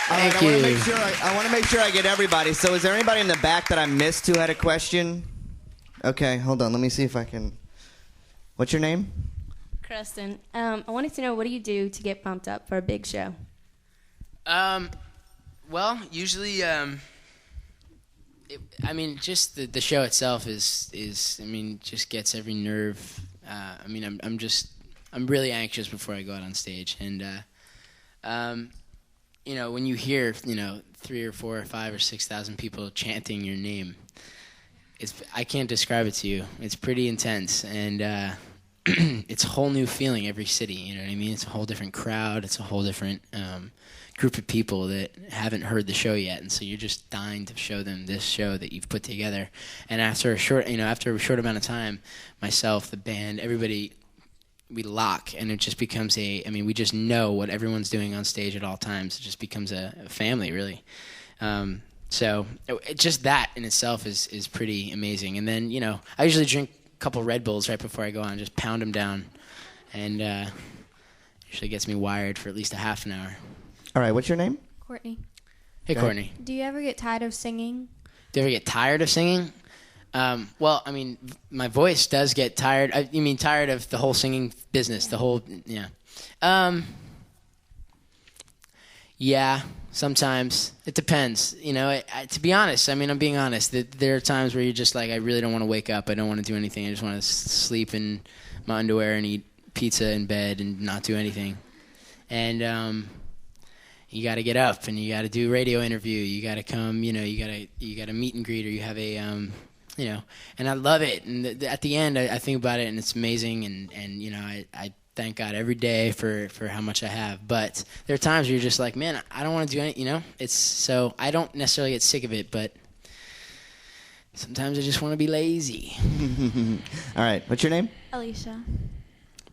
Thank you. I want to make sure I get everybody. So is there anybody in the back that I missed who had a question? Okay, hold on. Let me see if I can. What's your name? Kristen. I wanted to know, what do you do to get pumped up for a big show? Well, usually, just the show itself is just gets every nerve. I'm really anxious before I go out on stage, and when you hear 3 or 4 or 5 or 6,000 people chanting your name, I can't describe it to you. It's pretty intense, and it's a whole new feeling every city. You know what I mean? It's a whole different crowd. It's a whole different group of people that haven't heard the show yet, and so you're just dying to show them this show that you've put together. And after a short amount of time, myself, the band, everybody, we lock, and it just becomes we just know what everyone's doing on stage at all times. It just becomes a family, really. So just that in itself is pretty amazing. And then, I usually drink a couple Red Bulls right before I go on, just pound them down, and usually gets me wired for at least a half an hour. All right, what's your name? Courtney. Hey, Courtney. Do you ever get tired of singing? Do you ever get tired of singing? My voice does get tired. You mean tired of the whole singing business, the whole, yeah. Yeah, sometimes. It depends. To be honest, I'm being honest. There are times where you're just like, I really don't want to wake up. I don't want to do anything. I just want to sleep in my underwear and eat pizza in bed and not do anything. And you got to get up and you got to do a radio interview. You got to come, you got to meet and greet, or you have a, and I love it. And at the end, I think about it, and it's amazing. And I thank God every day for how much I have. But there are times where you're just like, man, I don't want to do anything, so I don't necessarily get sick of it, but sometimes I just want to be lazy. All right. What's your name? Alicia.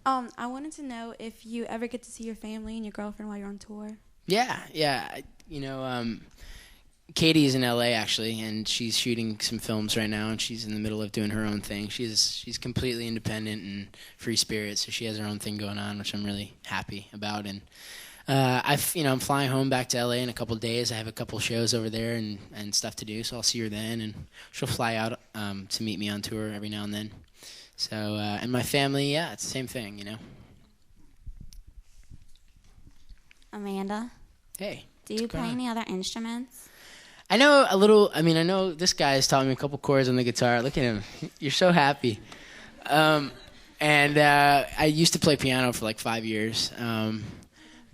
I wanted to know if you ever get to see your family and your girlfriend while you're on tour. Yeah. Katie's in LA actually, and she's shooting some films right now, and she's in the middle of doing her own thing. She's completely independent and free spirit, so she has her own thing going on, which I'm really happy about. And I'm flying home back to LA in a couple of days. I have a couple shows over there and stuff to do, so I'll see her then, and she'll fly out to meet me on tour every now and then. So and my family, yeah, it's the same thing, Amanda. Hey. Do you play any other instruments? I know a little. I know this guy has taught me a couple chords on the guitar. Look at him. You're so happy. And I used to play piano for like 5 years.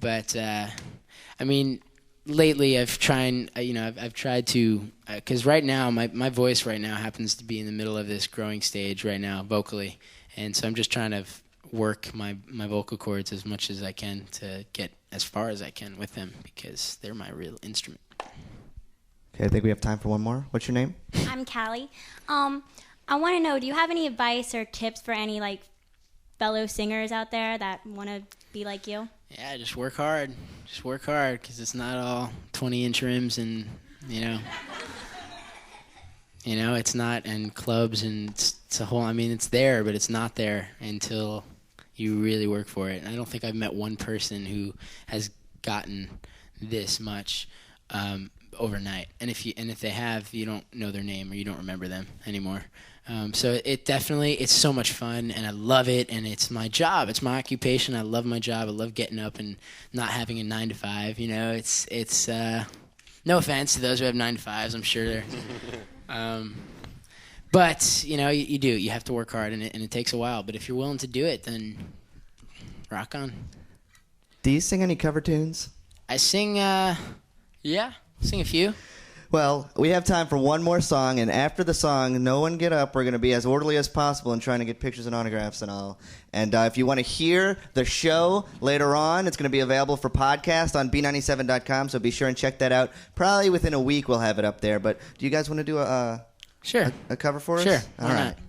But lately I've tried to, because right now my voice right now happens to be in the middle of this growing stage right now vocally. And so I'm just trying to work my vocal cords as much as I can to get as far as I can with them, because they're my real instrument. Okay, I think we have time for one more. What's your name? I'm Callie. I want to know, do you have any advice or tips for any fellow singers out there that want to be like you? Yeah, just work hard. Just work hard, because it's not all 20-inch rims and, it's not, and clubs, and it's a whole, it's there, but it's not there until you really work for it. And I don't think I've met one person who has gotten this much overnight. And if they have, you don't know their name or you don't remember them anymore. So it's so much fun, and I love it, and it's my job. It's my occupation. I love my job. I love getting up and not having a 9 to 5. It's no offense to those who have 9 to 5s. I'm sure they're. But you do. You have to work hard, and it takes a while. But if you're willing to do it, then rock on. Do you sing any cover tunes? I sing. Sing a few. Well, we have time for one more song, and after the song, no one get up. We're going to be as orderly as possible in trying to get pictures and autographs and all. And if you want to hear the show later on, it's going to be available for podcast on b97.com, so be sure and check that out. Probably within a week we'll have it up there. But do you guys want to do a Sure. A cover for us? Sure. All right.